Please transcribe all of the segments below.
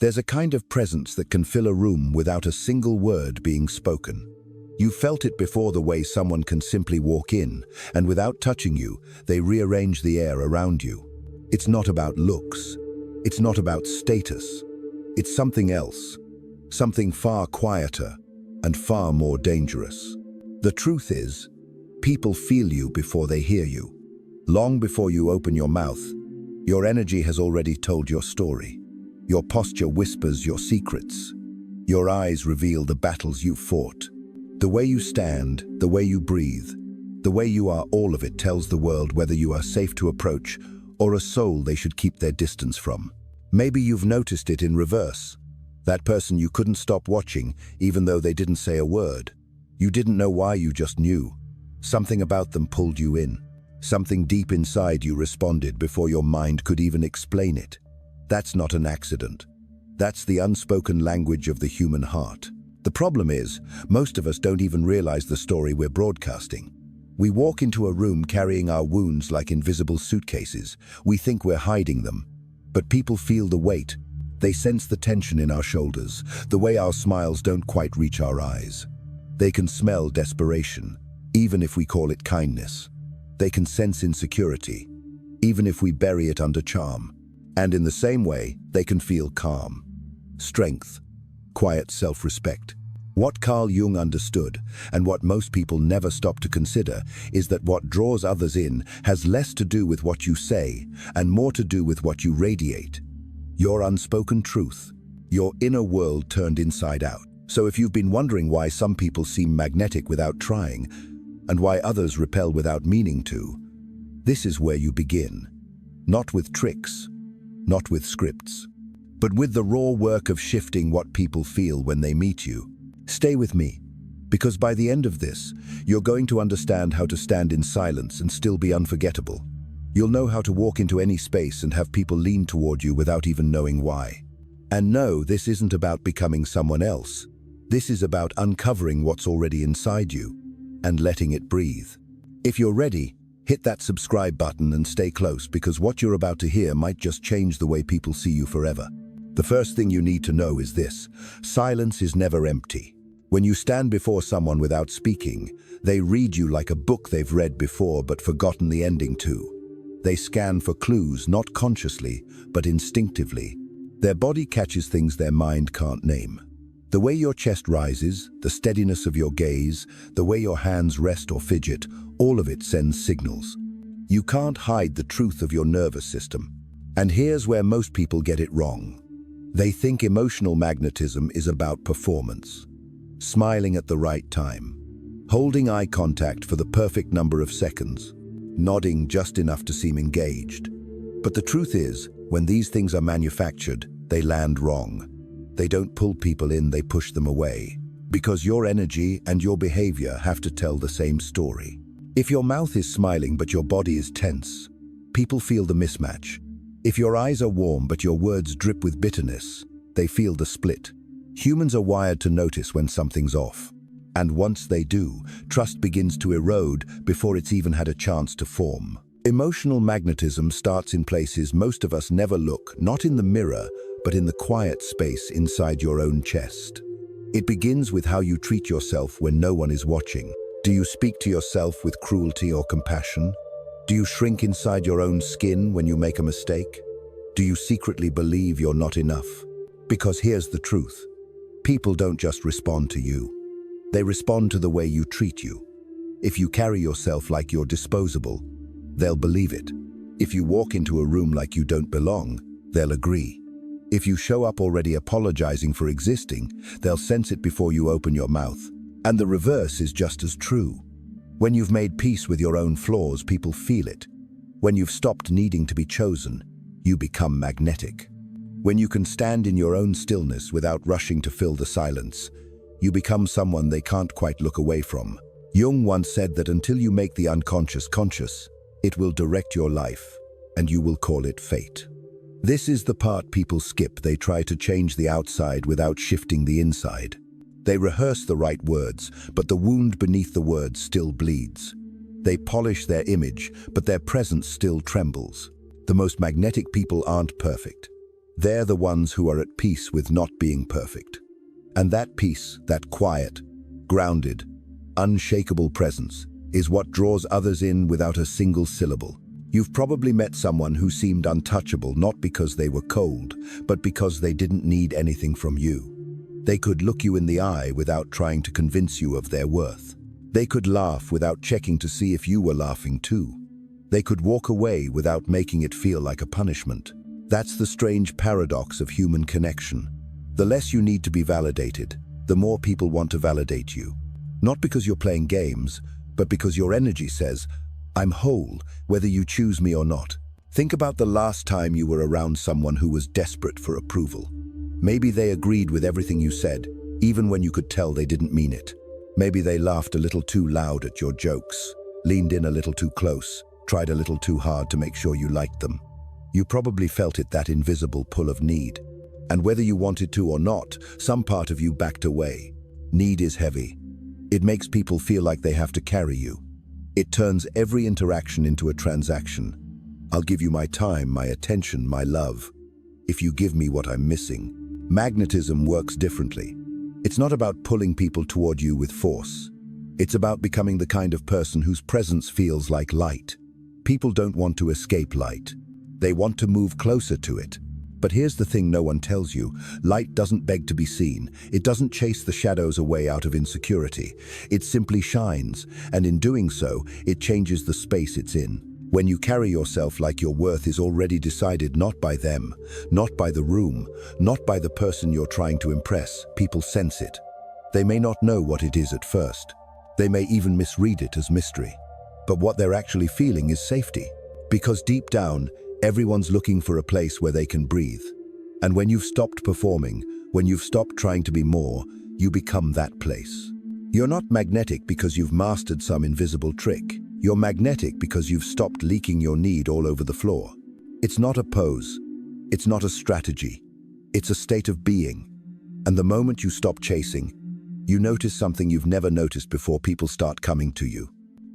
There's a kind of presence that can fill a room without a single word being spoken. You felt it before, the way someone can simply walk in, and without touching you, they rearrange the air around you. It's not about looks. It's not about status. It's something else. Something far quieter and far more dangerous. The truth is, people feel you before they hear you. Long before you open your mouth, your energy has already told your story. Your posture whispers your secrets. Your eyes reveal the battles you fought. The way you stand, the way you breathe, the way you are, all of it tells the world whether you are safe to approach or a soul they should keep their distance from. Maybe you've noticed it in reverse. That person you couldn't stop watching, even though they didn't say a word. You didn't know why, you just knew. Something about them pulled you in. Something deep inside you responded before your mind could even explain it. That's not an accident. That's the unspoken language of the human heart. The problem is, most of us don't even realize the story we're broadcasting. We walk into a room carrying our wounds like invisible suitcases. We think we're hiding them. But people feel the weight. They sense the tension in our shoulders, the way our smiles don't quite reach our eyes. They can smell desperation, even if we call it kindness. They can sense insecurity, even if we bury it under charm. And in the same way, they can feel calm, strength, quiet self-respect. What Carl Jung understood, and what most people never stop to consider, is that what draws others in has less to do with what you say and more to do with what you radiate. Your unspoken truth, your inner world turned inside out. So if you've been wondering why some people seem magnetic without trying, and why others repel without meaning to, this is where you begin. Not with tricks, not with scripts, but with the raw work of shifting what people feel when they meet you. Stay with me, because by the end of this, you're going to understand how to stand in silence and still be unforgettable. You'll know how to walk into any space and have people lean toward you without even knowing why. And no, this isn't about becoming someone else. This is about uncovering what's already inside you and letting it breathe. If you're ready, hit that subscribe button and stay close, because what you're about to hear might just change the way people see you forever. The first thing you need to know is this: silence is never empty. When you stand before someone without speaking, they read you like a book they've read before but forgotten the ending to. They scan for clues, not consciously, but instinctively. Their body catches things their mind can't name. The way your chest rises, the steadiness of your gaze, the way your hands rest or fidget, all of it sends signals. You can't hide the truth of your nervous system. And here's where most people get it wrong. They think emotional magnetism is about performance. Smiling at the right time, holding eye contact for the perfect number of seconds, nodding just enough to seem engaged. But the truth is, when these things are manufactured, they land wrong. They don't pull people in, they push them away. Because your energy and your behavior have to tell the same story. If your mouth is smiling but your body is tense, people feel the mismatch. If your eyes are warm but your words drip with bitterness, they feel the split. Humans are wired to notice when something's off. And once they do, trust begins to erode before it's even had a chance to form. Emotional magnetism starts in places most of us never look, not in the mirror, but in the quiet space inside your own chest. It begins with how you treat yourself when no one is watching. Do you speak to yourself with cruelty or compassion? Do you shrink inside your own skin when you make a mistake? Do you secretly believe you're not enough? Because here's the truth. People don't just respond to you. They respond to the way you treat you. If you carry yourself like you're disposable, they'll believe it. If you walk into a room like you don't belong, they'll agree. If you show up already apologizing for existing, they'll sense it before you open your mouth. And the reverse is just as true. When you've made peace with your own flaws, people feel it. When you've stopped needing to be chosen, you become magnetic. When you can stand in your own stillness without rushing to fill the silence, you become someone they can't quite look away from. Jung once said that until you make the unconscious conscious, it will direct your life, and you will call it fate. This is the part people skip. They try to change the outside without shifting the inside. They rehearse the right words, but the wound beneath the words still bleeds. They polish their image, but their presence still trembles. The most magnetic people aren't perfect. They're the ones who are at peace with not being perfect. And that peace, that quiet, grounded, unshakable presence, is what draws others in without a single syllable. You've probably met someone who seemed untouchable not because they were cold, but because they didn't need anything from you. They could look you in the eye without trying to convince you of their worth. They could laugh without checking to see if you were laughing too. They could walk away without making it feel like a punishment. That's the strange paradox of human connection. The less you need to be validated, the more people want to validate you. Not because you're playing games, but because your energy says, I'm whole, whether you choose me or not. Think about the last time you were around someone who was desperate for approval. Maybe they agreed with everything you said, even when you could tell they didn't mean it. Maybe they laughed a little too loud at your jokes, leaned in a little too close, tried a little too hard to make sure you liked them. You probably felt it, that invisible pull of need. And whether you wanted to or not, some part of you backed away. Need is heavy. It makes people feel like they have to carry you. It turns every interaction into a transaction. I'll give you my time, my attention, my love, if you give me what I'm missing. Magnetism works differently. It's not about pulling people toward you with force. It's about becoming the kind of person whose presence feels like light. People don't want to escape light. They want to move closer to it. But here's the thing no one tells you. Light doesn't beg to be seen. It doesn't chase the shadows away out of insecurity. It simply shines, and in doing so, it changes the space it's in. When you carry yourself like your worth is already decided not by them, not by the room, not by the person you're trying to impress, people sense it. They may not know what it is at first. They may even misread it as mystery. But what they're actually feeling is safety. Because deep down, everyone's looking for a place where they can breathe. And when you've stopped performing, when you've stopped trying to be more, you become that place. You're not magnetic because you've mastered some invisible trick. You're magnetic because you've stopped leaking your need all over the floor. It's not a pose. It's not a strategy. It's a state of being. And the moment you stop chasing, you notice something you've never noticed before. People start coming to you.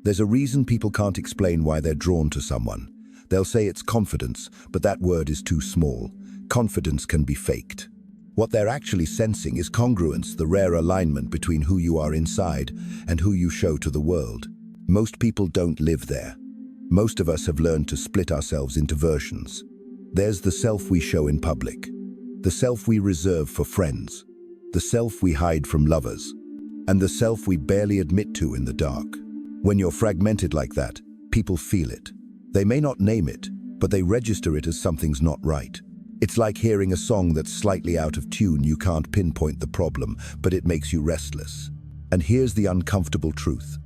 There's a reason people can't explain why they're drawn to someone. They'll say it's confidence, but that word is too small. Confidence can be faked. What they're actually sensing is congruence, the rare alignment between who you are inside and who you show to the world. Most people don't live there. Most of us have learned to split ourselves into versions. There's the self we show in public, the self we reserve for friends, the self we hide from lovers, and the self we barely admit to in the dark. When you're fragmented like that, people feel it. They may not name it, but they register it as something's not right. It's like hearing a song that's slightly out of tune. You can't pinpoint the problem, but it makes you restless. And here's the uncomfortable truth.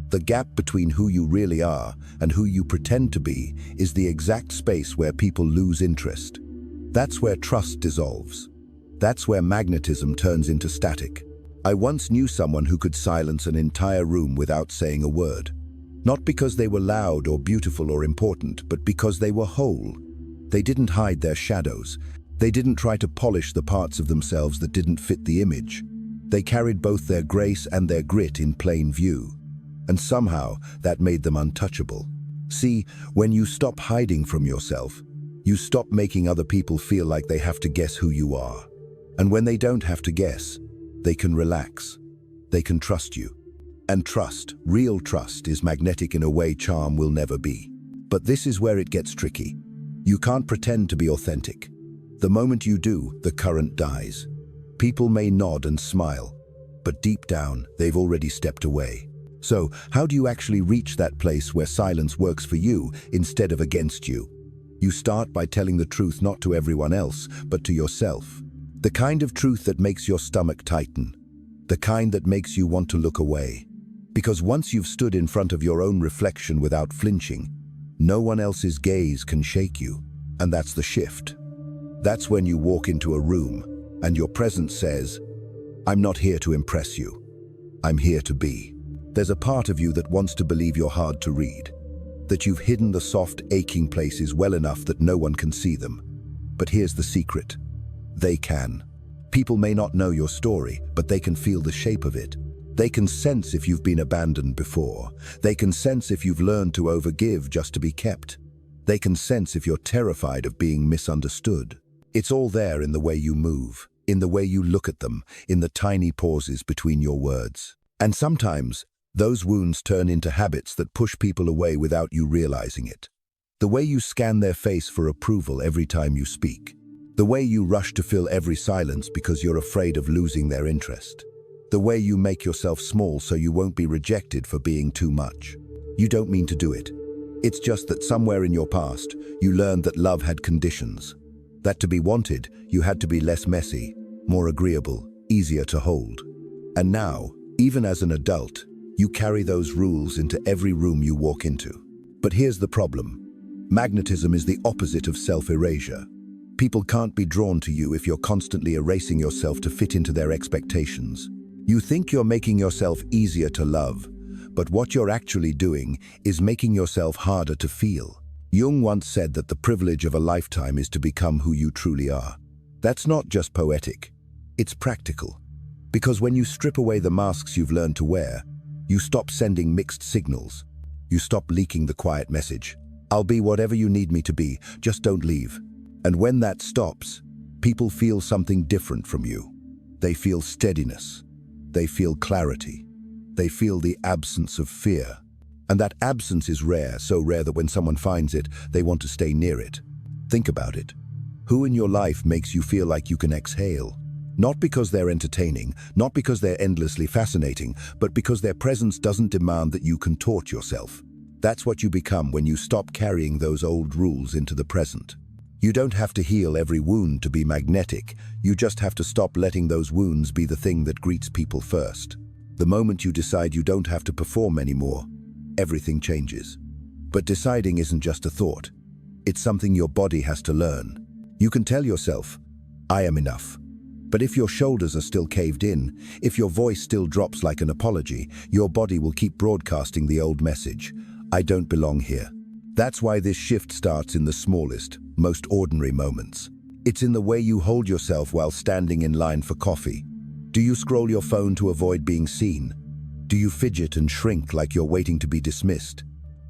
The gap between who you really are and who you pretend to be is the exact space where people lose interest. That's where trust dissolves. That's where magnetism turns into static. I once knew someone who could silence an entire room without saying a word. Not because they were loud or beautiful or important, but because they were whole. They didn't hide their shadows. They didn't try to polish the parts of themselves that didn't fit the image. They carried both their grace and their grit in plain view. And somehow, that made them untouchable. See, when you stop hiding from yourself, you stop making other people feel like they have to guess who you are. And when they don't have to guess, they can relax. They can trust you. And trust, real trust, is magnetic in a way charm will never be. But this is where it gets tricky. You can't pretend to be authentic. The moment you do, the current dies. People may nod and smile, but deep down, they've already stepped away. So, how do you actually reach that place where silence works for you instead of against you? You start by telling the truth not to everyone else, but to yourself. The kind of truth that makes your stomach tighten. The kind that makes you want to look away. Because once you've stood in front of your own reflection without flinching, no one else's gaze can shake you. And that's the shift. That's when you walk into a room and your presence says, I'm not here to impress you. I'm here to be. There's a part of you that wants to believe you're hard to read, that you've hidden the soft, aching places well enough that no one can see them. But here's the secret. They can. People may not know your story, but they can feel the shape of it. They can sense if you've been abandoned before. They can sense if you've learned to overgive just to be kept. They can sense if you're terrified of being misunderstood. It's all there in the way you move, in the way you look at them, in the tiny pauses between your words. And sometimes, those wounds turn into habits that push people away without you realizing it. The way you scan their face for approval every time you speak. The way you rush to fill every silence because you're afraid of losing their interest. The way you make yourself small so you won't be rejected for being too much. You don't mean to do it. It's just that somewhere in your past, you learned that love had conditions. That to be wanted, you had to be less messy, more agreeable, easier to hold. And now, even as an adult, you carry those rules into every room you walk into. But here's the problem. Magnetism is the opposite of self-erasure. People can't be drawn to you if you're constantly erasing yourself to fit into their expectations. You think you're making yourself easier to love, but what you're actually doing is making yourself harder to feel. Jung once said that the privilege of a lifetime is to become who you truly are. That's not just poetic, it's practical. Because when you strip away the masks you've learned to wear, you stop sending mixed signals. You stop leaking the quiet message. I'll be whatever you need me to be, just don't leave. And when that stops, people feel something different from you. They feel steadiness. They feel clarity. They feel the absence of fear. And that absence is rare, so rare that when someone finds it, they want to stay near it. Think about it. Who in your life makes you feel like you can exhale? Not because they're entertaining, not because they're endlessly fascinating, but because their presence doesn't demand that you contort yourself. That's what you become when you stop carrying those old rules into the present. You don't have to heal every wound to be magnetic. You just have to stop letting those wounds be the thing that greets people first. The moment you decide you don't have to perform anymore, everything changes. But deciding isn't just a thought. It's something your body has to learn. You can tell yourself, I am enough. But if your shoulders are still caved in, if your voice still drops like an apology, your body will keep broadcasting the old message, I don't belong here. That's why this shift starts in the smallest, most ordinary moments. It's in the way you hold yourself while standing in line for coffee. Do you scroll your phone to avoid being seen? Do you fidget and shrink like you're waiting to be dismissed?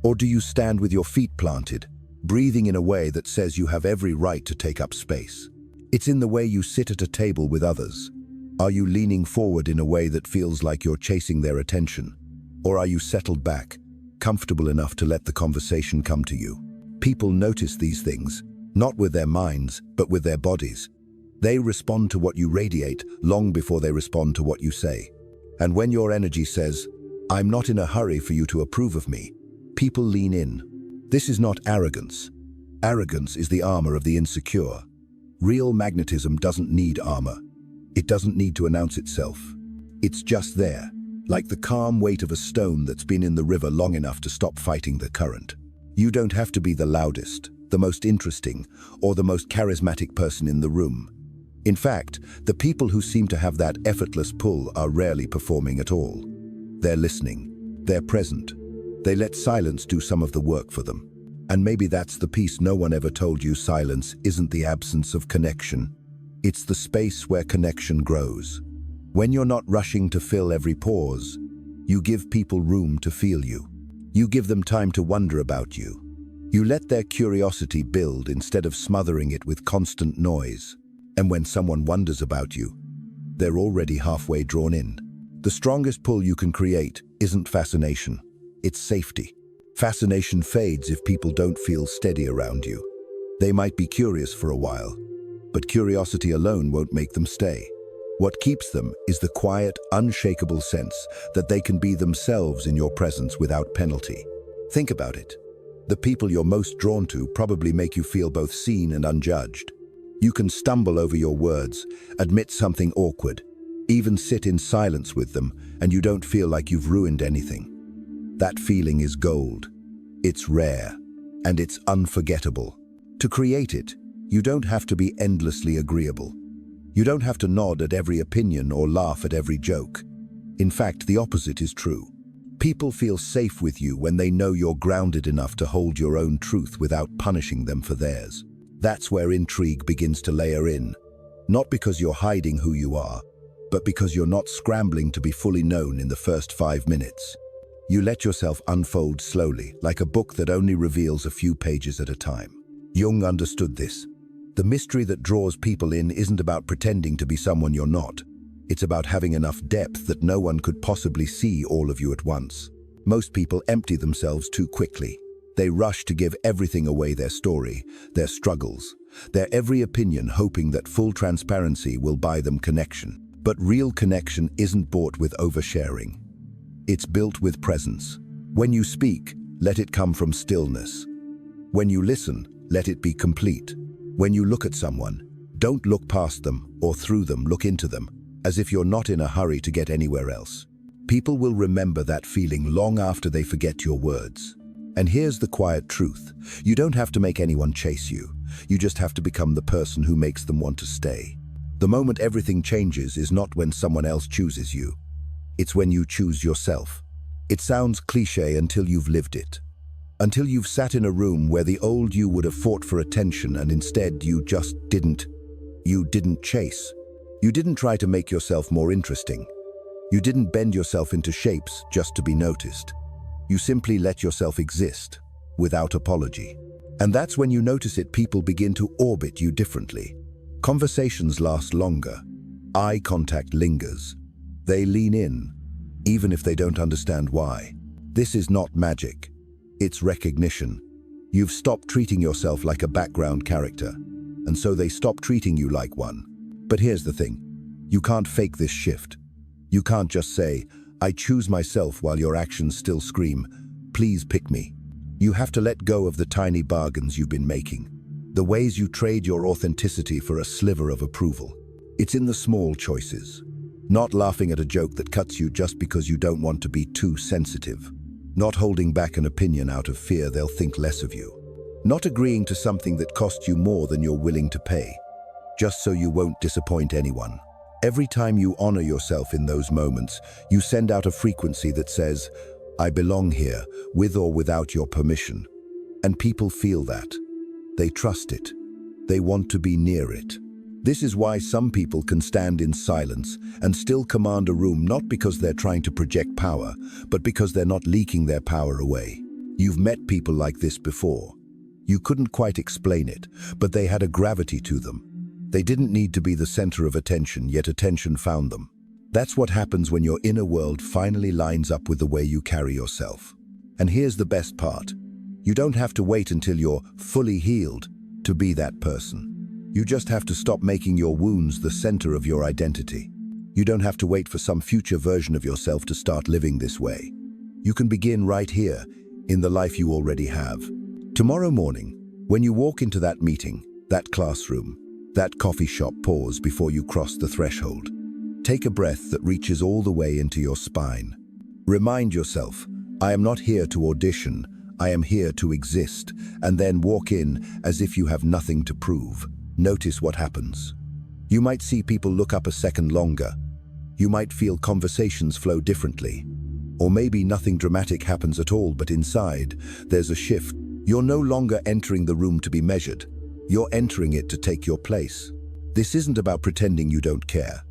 Or do you stand with your feet planted, breathing in a way that says you have every right to take up space? It's in the way you sit at a table with others. Are you leaning forward in a way that feels like you're chasing their attention? Or are you settled back, comfortable enough to let the conversation come to you? People notice these things, not with their minds, but with their bodies. They respond to what you radiate long before they respond to what you say. And when your energy says, I'm not in a hurry for you to approve of me, people lean in. This is not arrogance. Arrogance is the armor of the insecure. Real magnetism doesn't need armor. It doesn't need to announce itself. It's just there, like the calm weight of a stone that's been in the river long enough to stop fighting the current. You don't have to be the loudest, the most interesting, or the most charismatic person in the room. In fact, the people who seem to have that effortless pull are rarely performing at all. They're listening. They're present. They let silence do some of the work for them. And maybe that's the piece no one ever told you. Silence isn't the absence of connection. It's the space where connection grows. When you're not rushing to fill every pause, you give people room to feel you. You give them time to wonder about you. You let their curiosity build instead of smothering it with constant noise. And when someone wonders about you, they're already halfway drawn in. The strongest pull you can create isn't fascination, it's safety. Fascination fades if people don't feel steady around you. They might be curious for a while, but curiosity alone won't make them stay. What keeps them is the quiet, unshakable sense that they can be themselves in your presence without penalty. Think about it. The people you're most drawn to probably make you feel both seen and unjudged. You can stumble over your words, admit something awkward, even sit in silence with them, and you don't feel like you've ruined anything. That feeling is gold. It's rare, and it's unforgettable. To create it, you don't have to be endlessly agreeable. You don't have to nod at every opinion or laugh at every joke. In fact, the opposite is true. People feel safe with you when they know you're grounded enough to hold your own truth without punishing them for theirs. That's where intrigue begins to layer in. Not because you're hiding who you are, but because you're not scrambling to be fully known in the first 5 minutes. You let yourself unfold slowly, like a book that only reveals a few pages at a time. Jung understood this. The mystery that draws people in isn't about pretending to be someone you're not. It's about having enough depth that no one could possibly see all of you at once. Most people empty themselves too quickly. They rush to give everything away: their story, their struggles, their every opinion, hoping that full transparency will buy them connection. But real connection isn't bought with oversharing. It's built with presence. When you speak, let it come from stillness. When you listen, let it be complete. When you look at someone, don't look past them or through them, look into them, as if you're not in a hurry to get anywhere else. People will remember that feeling long after they forget your words. And here's the quiet truth. You don't have to make anyone chase you. You just have to become the person who makes them want to stay. The moment everything changes is not when someone else chooses you. It's when you choose yourself. It sounds cliché until you've lived it. Until you've sat in a room where the old you would have fought for attention and instead you just didn't. You didn't chase. You didn't try to make yourself more interesting. You didn't bend yourself into shapes just to be noticed. You simply let yourself exist, without apology. And that's when you notice it. People begin to orbit you differently. Conversations last longer. Eye contact lingers. They lean in, even if they don't understand why. This is not magic. It's recognition. You've stopped treating yourself like a background character, and so they stop treating you like one. But here's the thing. You can't fake this shift. You can't just say, "I choose myself," while your actions still scream, "Please pick me." You have to let go of the tiny bargains you've been making, the ways you trade your authenticity for a sliver of approval. It's in the small choices. Not laughing at a joke that cuts you just because you don't want to be too sensitive. Not holding back an opinion out of fear they'll think less of you. Not agreeing to something that costs you more than you're willing to pay, just so you won't disappoint anyone. Every time you honor yourself in those moments, you send out a frequency that says, "I belong here, with or without your permission." And people feel that. They trust it. They want to be near it. This is why some people can stand in silence and still command a room, not because they're trying to project power, but because they're not leaking their power away. You've met people like this before. You couldn't quite explain it, but they had a gravity to them. They didn't need to be the center of attention, yet attention found them. That's what happens when your inner world finally lines up with the way you carry yourself. And here's the best part. You don't have to wait until you're fully healed to be that person. You just have to stop making your wounds the center of your identity. You don't have to wait for some future version of yourself to start living this way. You can begin right here, in the life you already have. Tomorrow morning, when you walk into that meeting, that classroom, that coffee shop, pause before you cross the threshold. Take a breath that reaches all the way into your spine. Remind yourself, "I am not here to audition, I am here to exist," and then walk in as if you have nothing to prove. Notice what happens. You might see people look up a second longer. You might feel conversations flow differently. Or maybe nothing dramatic happens at all, but inside, there's a shift. You're no longer entering the room to be measured. You're entering it to take your place. This isn't about pretending you don't care.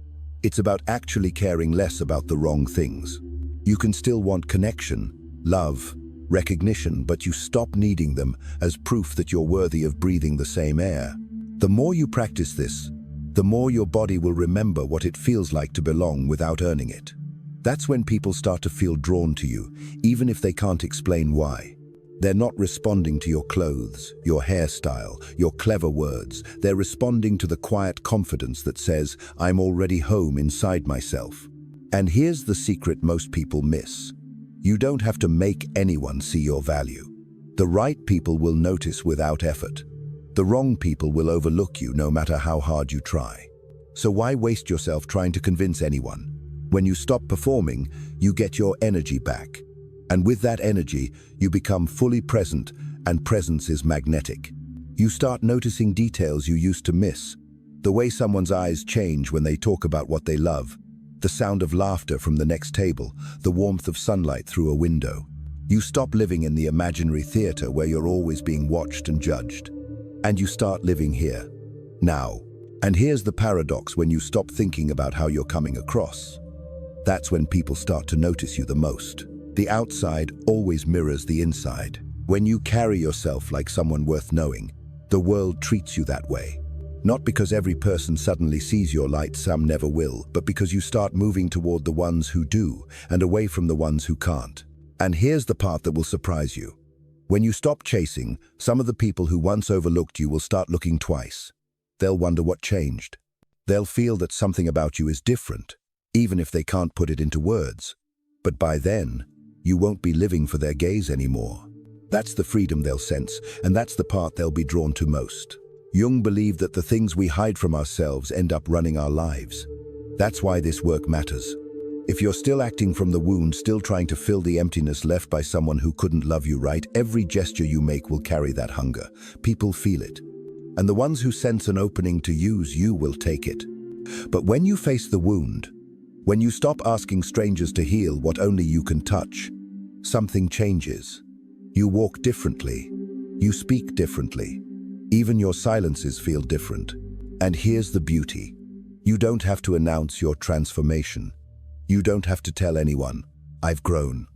It's about actually caring less about the wrong things. You can still want connection, love, recognition, but you stop needing them as proof that you're worthy of breathing the same air. The more you practice this, the more your body will remember what it feels like to belong without earning it. That's when people start to feel drawn to you, even if they can't explain why. They're not responding to your clothes, your hairstyle, your clever words. They're responding to the quiet confidence that says, "I'm already home inside myself." And here's the secret most people miss. You don't have to make anyone see your value. The right people will notice without effort. The wrong people will overlook you no matter how hard you try. So why waste yourself trying to convince anyone? When you stop performing, you get your energy back. And with that energy, you become fully present, and presence is magnetic. You start noticing details you used to miss. The way someone's eyes change when they talk about what they love. The sound of laughter from the next table, the warmth of sunlight through a window. You stop living in the imaginary theater where you're always being watched and judged. And you start living here, now. And here's the paradox: when you stop thinking about how you're coming across, that's when people start to notice you the most. The outside always mirrors the inside. When you carry yourself like someone worth knowing, the world treats you that way. Not because every person suddenly sees your light, some never will, but because you start moving toward the ones who do and away from the ones who can't. And here's the part that will surprise you. When you stop chasing, some of the people who once overlooked you will start looking twice. They'll wonder what changed. They'll feel that something about you is different, even if they can't put it into words. But by then, you won't be living for their gaze anymore. That's the freedom they'll sense, and that's the part they'll be drawn to most. Jung believed that the things we hide from ourselves end up running our lives. That's why this work matters. If you're still acting from the wound, still trying to fill the emptiness left by someone who couldn't love you right, every gesture you make will carry that hunger. People feel it. And the ones who sense an opening to use you will take it. But when you face the wound, when you stop asking strangers to heal what only you can touch, something changes. You walk differently. You speak differently. Even your silences feel different. And here's the beauty. You don't have to announce your transformation. You don't have to tell anyone, I've grown.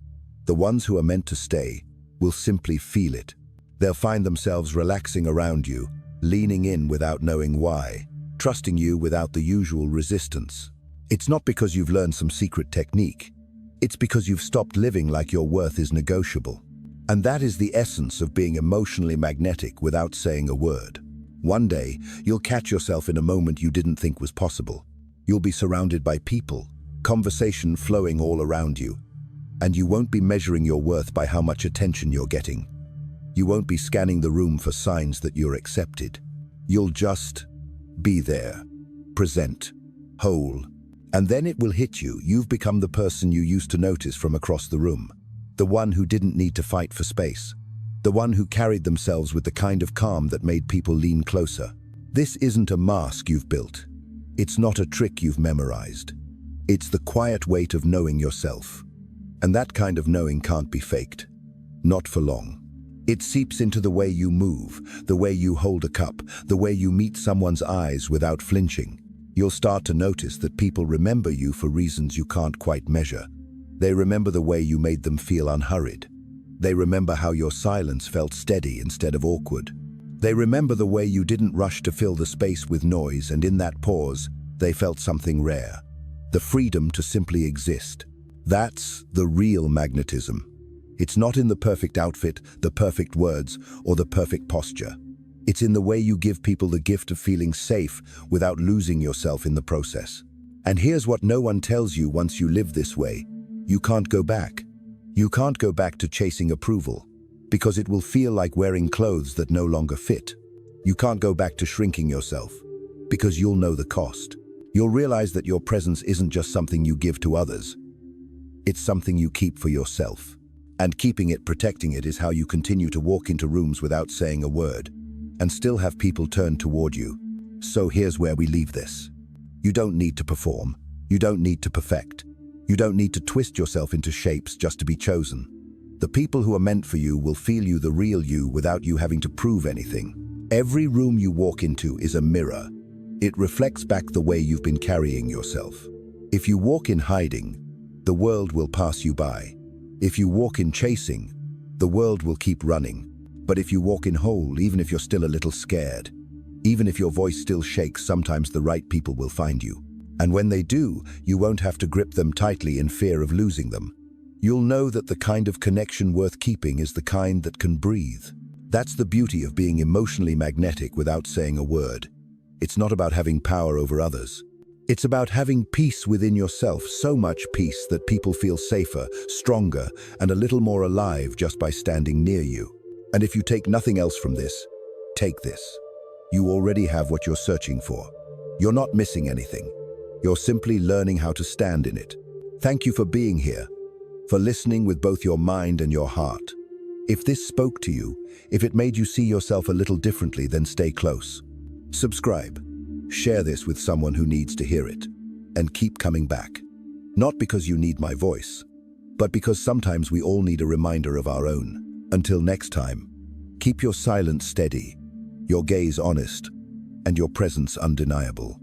The ones who are meant to stay will simply feel it. They'll find themselves relaxing around you, leaning in without knowing why, trusting you without the usual resistance. It's not because you've learned some secret technique. It's because you've stopped living like your worth is negotiable. And that is the essence of being emotionally magnetic without saying a word. One day, you'll catch yourself in a moment you didn't think was possible. You'll be surrounded by people, conversation flowing all around you, and you won't be measuring your worth by how much attention you're getting. You won't be scanning the room for signs that you're accepted. You'll just be there, present, whole, and then it will hit you. You've become the person you used to notice from across the room, the one who didn't need to fight for space, the one who carried themselves with the kind of calm that made people lean closer. This isn't a mask you've built. It's not a trick you've memorized. It's the quiet weight of knowing yourself. And that kind of knowing can't be faked. Not for long. It seeps into the way you move, the way you hold a cup, the way you meet someone's eyes without flinching. You'll start to notice that people remember you for reasons you can't quite measure. They remember the way you made them feel unhurried. They remember how your silence felt steady instead of awkward. They remember the way you didn't rush to fill the space with noise, and in that pause, they felt something rare. The freedom to simply exist. That's the real magnetism. It's not in the perfect outfit, the perfect words, or the perfect posture. It's in the way you give people the gift of feeling safe without losing yourself in the process. And here's what no one tells you: once you live this way, you can't go back. You can't go back to chasing approval, because it will feel like wearing clothes that no longer fit. You can't go back to shrinking yourself, because you'll know the cost. You'll realize that your presence isn't just something you give to others. It's something you keep for yourself. And keeping it, protecting it, is how you continue to walk into rooms without saying a word, and still have people turn toward you. So here's where we leave this. You don't need to perform. You don't need to perfect. You don't need to twist yourself into shapes just to be chosen. The people who are meant for you will feel you, the real you, without you having to prove anything. Every room you walk into is a mirror. It reflects back the way you've been carrying yourself. If you walk in hiding, the world will pass you by. If you walk in chasing, the world will keep running. But if you walk in whole, even if you're still a little scared, even if your voice still shakes, sometimes the right people will find you. And when they do, you won't have to grip them tightly in fear of losing them. You'll know that the kind of connection worth keeping is the kind that can breathe. That's the beauty of being emotionally magnetic without saying a word. It's not about having power over others. It's about having peace within yourself, so much peace that people feel safer, stronger, and a little more alive just by standing near you. And if you take nothing else from this, take this. You already have what you're searching for. You're not missing anything. You're simply learning how to stand in it. Thank you for being here, for listening with both your mind and your heart. If this spoke to you, if it made you see yourself a little differently, then stay close. Subscribe. Share this with someone who needs to hear it. And keep coming back. Not because you need my voice, but because sometimes we all need a reminder of our own. Until next time, keep your silence steady, your gaze honest, and your presence undeniable.